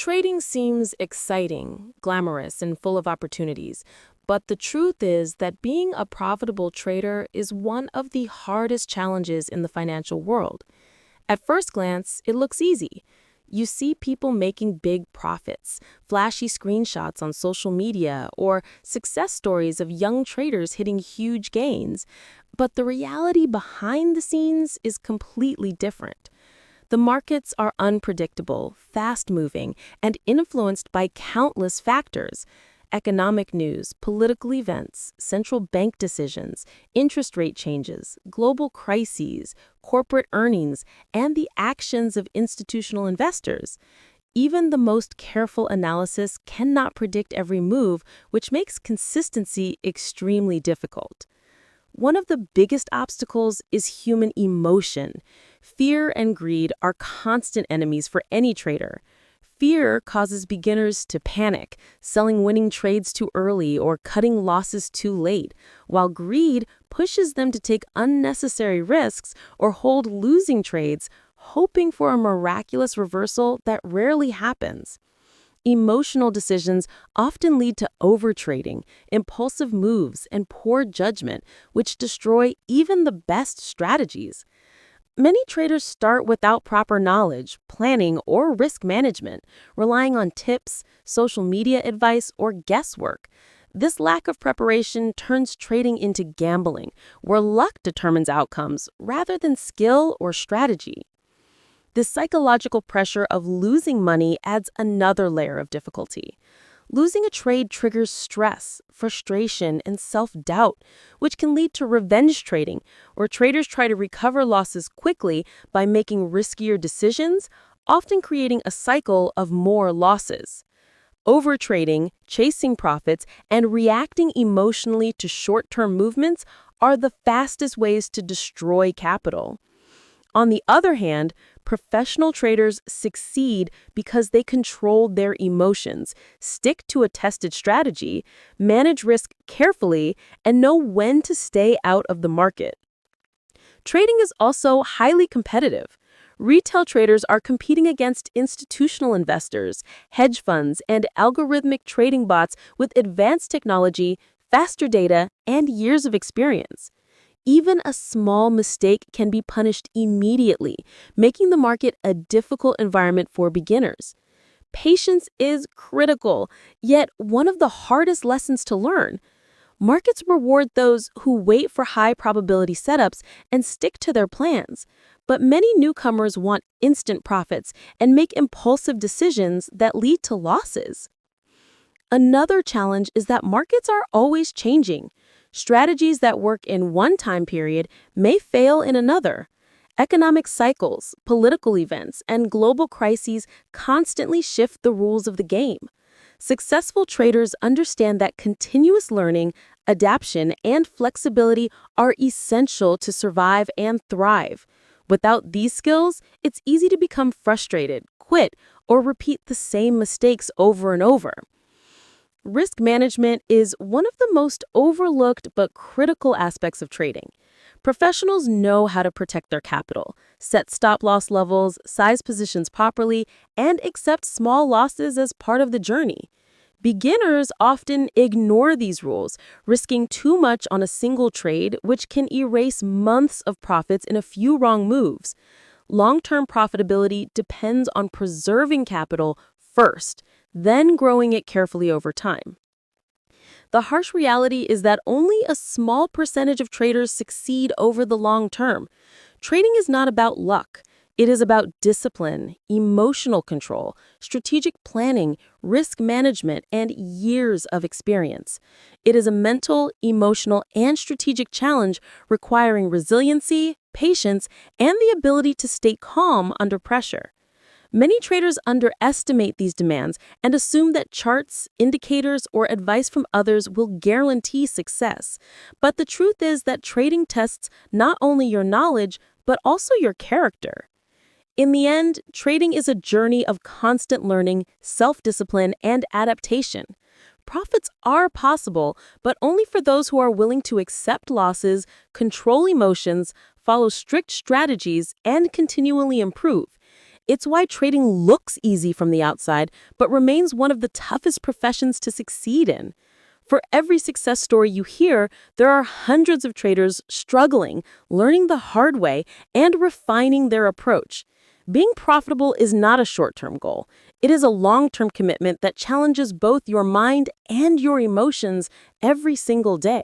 Trading seems exciting, glamorous, and full of opportunities, but the truth is that being a profitable trader is one of the hardest challenges in the financial world. At first glance, it looks easy. You see people making big profits, flashy screenshots on social media, or success stories of young traders hitting huge gains. But the reality behind the scenes is completely different. The markets are unpredictable, fast-moving, and influenced by countless factors: economic news, political events, central bank decisions, interest rate changes, global crises, corporate earnings, and the actions of institutional investors. Even the most careful analysis cannot predict every move, which makes consistency extremely difficult. One of the biggest obstacles is human emotion. Fear and greed are constant enemies for any trader. Fear causes beginners to panic, selling winning trades too early or cutting losses too late, while greed pushes them to take unnecessary risks or hold losing trades, hoping for a miraculous reversal that rarely happens. Emotional decisions often lead to overtrading, impulsive moves, and poor judgment, which destroy even the best strategies. Many traders start without proper knowledge, planning, or risk management, relying on tips, social media advice, or guesswork. This lack of preparation turns trading into gambling, where luck determines outcomes rather than skill or strategy. This psychological pressure of losing money adds another layer of difficulty. Losing a trade triggers stress, frustration, and self-doubt, which can lead to revenge trading, where traders try to recover losses quickly by making riskier decisions, often creating a cycle of more losses. Overtrading, chasing profits, and reacting emotionally to short-term movements are the fastest ways to destroy capital. On the other hand, professional traders succeed because they control their emotions, stick to a tested strategy, manage risk carefully, and know when to stay out of the market. Trading is also highly competitive. Retail traders are competing against institutional investors, hedge funds, and algorithmic trading bots with advanced technology, faster data, and years of experience. Even a small mistake can be punished immediately, making the market a difficult environment for beginners. Patience is critical, yet one of the hardest lessons to learn. Markets reward those who wait for high probability setups and stick to their plans, but many newcomers want instant profits and make impulsive decisions that lead to losses. Another challenge is that markets are always changing. Strategies that work in one time period may fail in another. Economic cycles, political events, and global crises constantly shift the rules of the game. Successful traders understand that continuous learning, adaptation, and flexibility are essential to survive and thrive. Without these skills, it's easy to become frustrated, quit, or repeat the same mistakes over and over. Risk management is one of the most overlooked but critical aspects of trading. Professionals know how to protect their capital, set stop-loss levels, size positions properly, and accept small losses as part of the journey. Beginners often ignore these rules, risking too much on a single trade, which can erase months of profits in a few wrong moves. Long-term profitability depends on preserving capital first, then growing it carefully over time. The harsh reality is that only a small percentage of traders succeed over the long term. Trading is not about luck. It is about discipline, emotional control, strategic planning, risk management, and years of experience. It is a mental, emotional, and strategic challenge requiring resiliency, patience, and the ability to stay calm under pressure. Many traders underestimate these demands and assume that charts, indicators, or advice from others will guarantee success. But the truth is that trading tests not only your knowledge, but also your character. In the end, trading is a journey of constant learning, self-discipline, and adaptation. Profits are possible, but only for those who are willing to accept losses, control emotions, follow strict strategies, and continually improve. It's why trading looks easy from the outside, but remains one of the toughest professions to succeed in. For every success story you hear, there are hundreds of traders struggling, learning the hard way, and refining their approach. Being profitable is not a short-term goal. It is a long-term commitment that challenges both your mind and your emotions every single day.